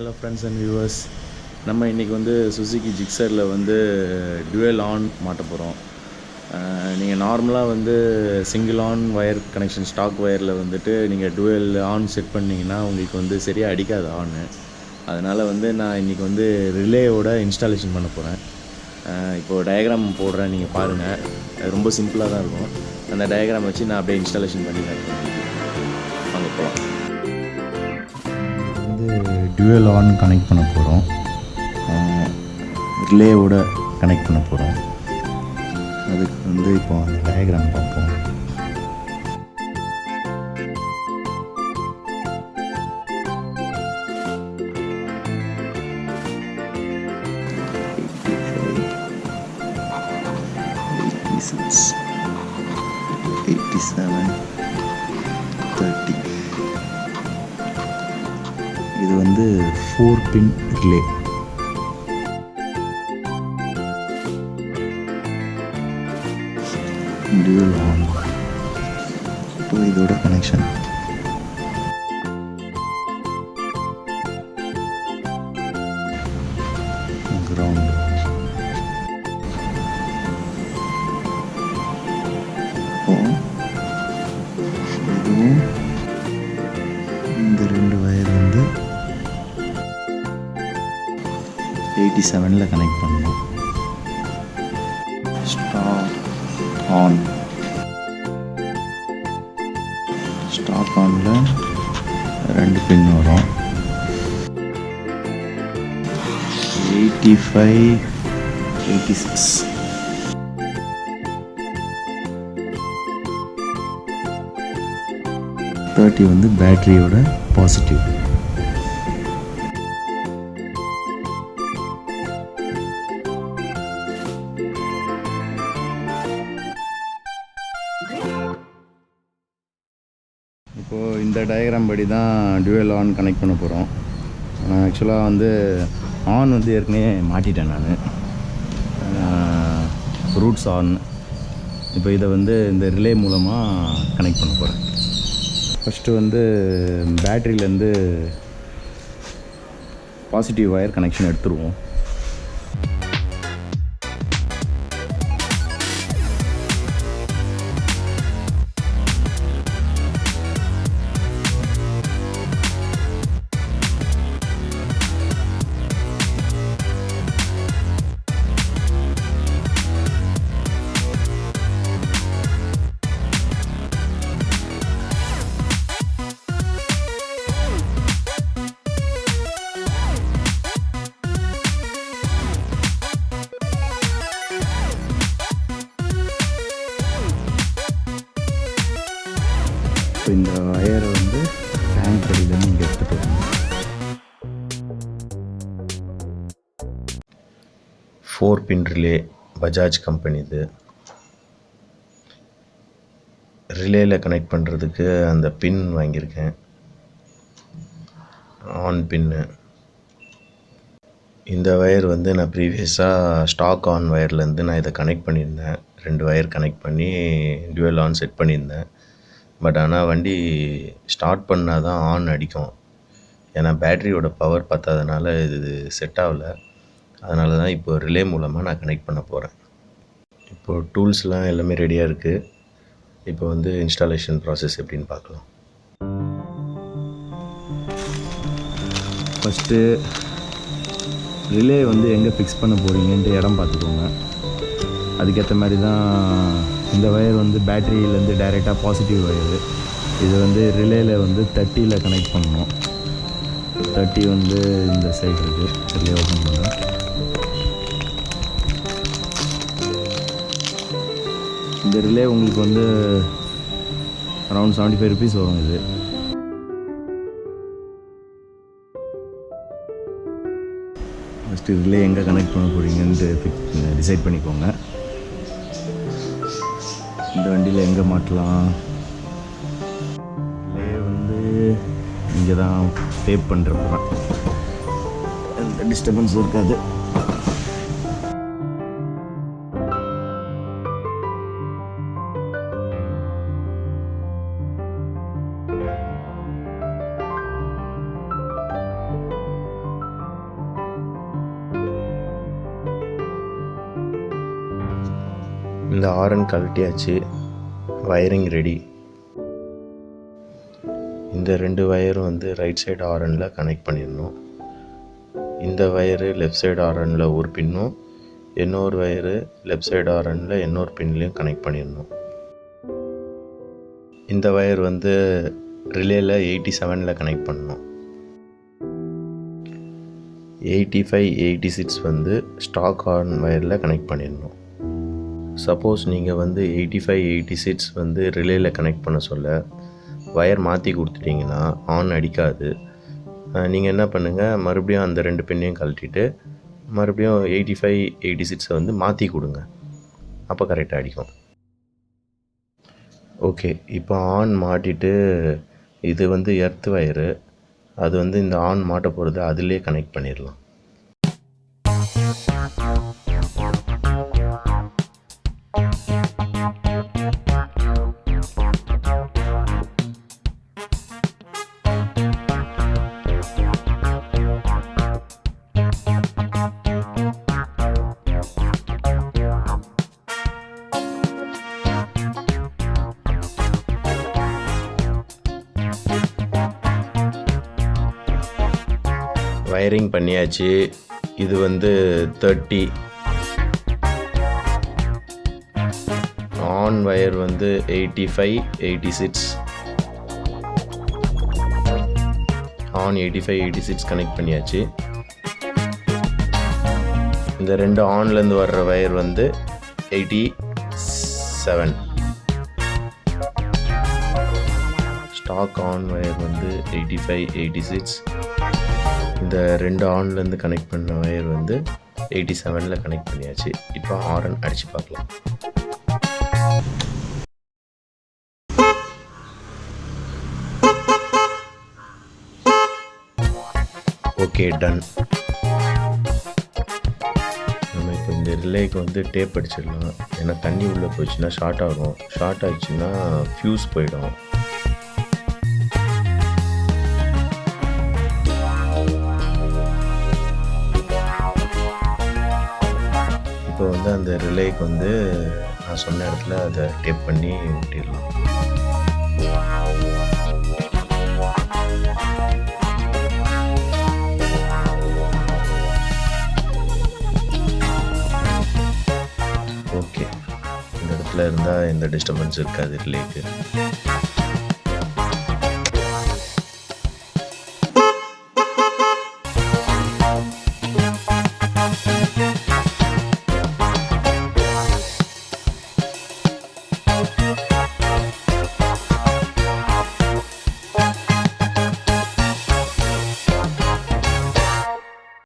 Hello friends and viewers. நம்ம இன்றைக்கி வந்து சுசுகி ஜிக்ஸரில் வந்து டுவெல் ஆன் மாட்ட போகிறோம். நீங்கள் நார்மலாக வந்து single on wire connection stock ஒயரில் வந்துட்டு நீங்கள் டுவெல் ஆன் செட் பண்ணிங்கன்னா உங்களுக்கு வந்து சரியாக அடிக்காது ஆன்னு. அதனால் வந்து நான் இன்றைக்கி வந்து ரிலேயோட இன்ஸ்டாலேஷன் பண்ண போகிறேன். இப்போது டயக்ராம் போடுறேன், நீங்கள் பாருங்கள். அது ரொம்ப சிம்பிளாக தான் இருக்கும். அந்த டயக்ராம் வச்சு நான் அப்படியே இன்ஸ்டாலேஷன் பண்ணி காட்டுறேன். வாங்க போகலாம். டுவெல் ஆன் கனெக்ட் பண்ண போகிறோம், ரிலேவோட கனெக்ட் பண்ண போகிறோம். அதுக்கு வந்து இப்போ அந்த டயக்ராம் பார்ப்போம். இது வந்து 4 பின் ரிலே. Dual on. இப்போ இதோட கனெக்ஷன் கிரவுண்ட். இதுவும் இந்த ரெண்டு வயர் வந்து 87 கனெக்ட் பண்ணணும். Start on. ஸ்டாக் ஆனில் 2 பின் வரும். 85, 86. வந்து பேட்டரியோட பாசிட்டிவ். இப்போது இந்த டயக்ராம் படி தான் டுவெல் ஆன் கனெக்ட் பண்ண போகிறோம். ஆக்சுவலாக வந்து ஆன் வந்து ஏற்கனவே மாட்டிட்டேன் நான், ரூட்ஸ் ஆன். இப்போ இதை வந்து இந்த ரிலே மூலமாக கனெக்ட் பண்ண போகிறேன். ஃபஸ்ட்டு வந்து பேட்டரியிலேருந்து பாசிட்டிவ் ஒயர் கனெக்ஷன் எடுத்துருவோம். இப்போ இந்த ஒயரை வந்து டேங்க் அடியிலேருந்து இங்கே எடுத்துகிட்டு வரணும். 4 பின் ரிலே, பஜாஜ் கம்பெனி. இது ரிலேயில் கனெக்ட் பண்ணுறதுக்கு அந்த பின் வாங்கியிருக்கேன், ஆன் பின்னு. இந்த ஒயர் வந்து நான் ப்ரீவியஸாக ஸ்டாக் ஆன் ஒயர்லேருந்து நான் இதை கனெக்ட் பண்ணியிருந்தேன். 2 ஒயர் கனெக்ட் பண்ணி டுவெல் ஆன் செட் பண்ணியிருந்தேன். பட் ஆனால் வண்டி ஸ்டார்ட் பண்ணால் தான் ஆன் அடிக்கும். ஏன்னா பேட்டரியோட பவர் பத்தாதனால இது செட் ஆகலை. அதனால தான் இப்போ ரிலே மூலமாக நான் கனெக்ட் பண்ண போகிறேன். இப்போது டூல்ஸ்லாம் எல்லாமே ரெடியாக இருக்குது. இப்போ வந்து இன்ஸ்டாலேஷன் ப்ராசஸ் எப்படின்னு பார்க்கலாம். ஃபஸ்ட்டு ரிலே வந்து எங்கே ஃபிக்ஸ் பண்ண போகிறீங்கன்ட்டு இடம் பார்த்துக்கோங்க. அதுக்கேற்ற மாதிரி தான் இந்த ஒயர் வந்து பேட்டரியிலேருந்து டைரெக்டாக பாசிட்டிவ் ஒயரு. இது வந்து ரிலேயில் வந்து 30 கனெக்ட் பண்ணணும். 30 வந்து இந்த சைடு இருக்குது. ரிலே ஓப்பன் பண்ணுறேன். இந்த ரிலே உங்களுக்கு வந்து அரௌண்ட் 75 ருபீஸ் வரும். இது ஃபஸ்ட்டு ரிலே எங்கே கனெக்ட் பண்ண போகிறீங்கன்ட்டு டிசைட் பண்ணிக்கோங்க. இந்த வண்டியில் எங்கே மாட்டலாம்? ரிலே வந்து இங்கே தான் டேப் பண்ணுற போகிறேன். எந்த டிஸ்டர்பன்ஸும் இருக்காது. இந்த ஆரன் கழட்டியாச்சு, வயரிங் ரெடி. இந்த 2 வயரும் வந்து ரைட் சைடு ஆரனில் கனெக்ட் பண்ணிடணும். இந்த வயரு லெஃப்ட் சைடு ஆரனில் ஒரு பின்னும், இன்னொரு வயரு லெஃப்ட் சைடு ஆரனில் இன்னொரு பின்லேயும் கனெக்ட் பண்ணிடணும். இந்த வயர் வந்து ரிலேயில் 87ல் கனெக்ட் பண்ணணும். 85, 86 வந்து ஸ்டாக் ஆன் வயரில் கனெக்ட் பண்ணிடணும். சப்போஸ் நீங்கள் வந்து 85, 86 வந்து ரிலேயில் கனெக்ட் பண்ண சொல்ல வயர் மாற்றி கொடுத்துட்டிங்கன்னா ஆன் அடிக்காது. நீங்கள் என்ன பண்ணுங்கள், மறுபடியும் அந்த 2 பின்னையும் கழட்டிட்டு மறுபடியும் 85, 86 வந்து மாற்றி கொடுங்க, அப்போ கரெக்டாக அடிக்கும். ஓகே, இப்போ ஆன் மாட்டிட்டு இது வந்து எர்த் வயரு, அது வந்து இந்த ஆன் மாட்ட போகிறது அதிலே கனெக்ட் பண்ணிடலாம். வயரிங் பண்ணியாச்சு. இது வந்து 30. ஆன் வயர் வந்து 85, 86. ஆன் 85, 86 கனெக்ட் பண்ணியாச்சு. இந்த 2 ஆன்லேருந்து வர்ற வயர் வந்து 87. ஸ்டாக் ஆன் வயர் வந்து 85, 86. இந்த 2 ஆன்லேருந்து கனெக்ட் பண்ண வயர் வந்து 87ல் கனெக்ட் பண்ணியாச்சு. இப்போ ஹாரன் அடித்து பார்க்கலாம். Okay, done. நம்ம இப்போ இந்த ரிலேக்கு வந்து டேப் அடிச்சிடலாம். ஏன்னா தண்ணி உள்ளே போச்சுன்னா ஷார்ட் ஆகும். ஷார்ட் ஆகிடுச்சுன்னா ஃப்யூஸ் போயிடும். இப்போ வந்து அந்த ரிலேக்கு வந்து நான் சொன்ன இடத்துல அதை டேப் பண்ணி ஒட்டிடலாம். ஓகே, இந்த இடத்துல இருந்தால் எந்த டிஸ்டர்பன்ஸ் இருக்காது ரிலேக்கு.